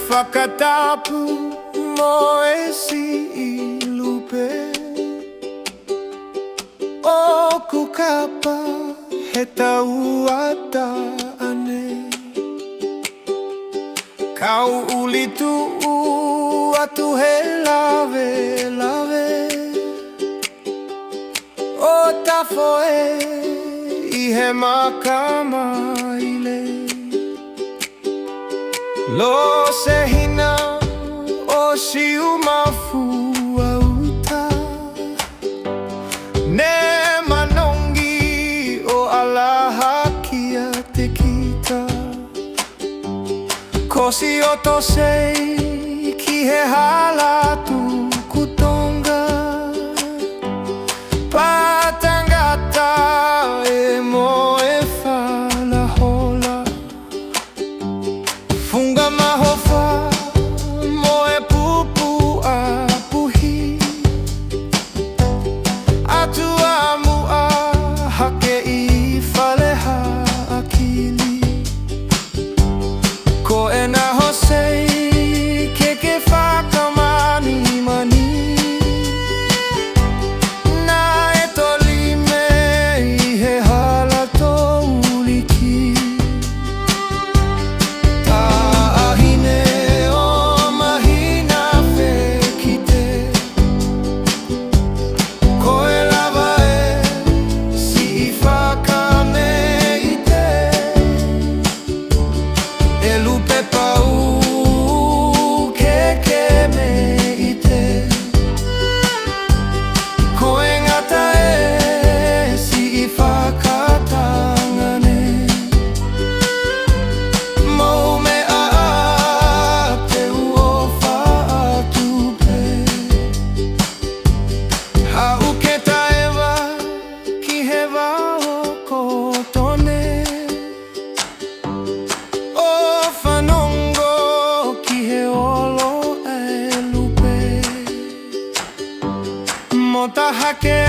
Fakatapu Moe si Lupe O kukapa he tau ane Kau ulitu atu he lave O tafoe I he makama ile Lo se hina o si umafu auta Ne manongi o alahakia te kita Kosi o tosei ki he halatu ku Tonga Patangata e moe whalahola Funga mahofa moe pupu a puhi Atua mua hake I whaleha akili Ko e na hosei ke whakamani mani Na e toli me I he hala tō uliki Hake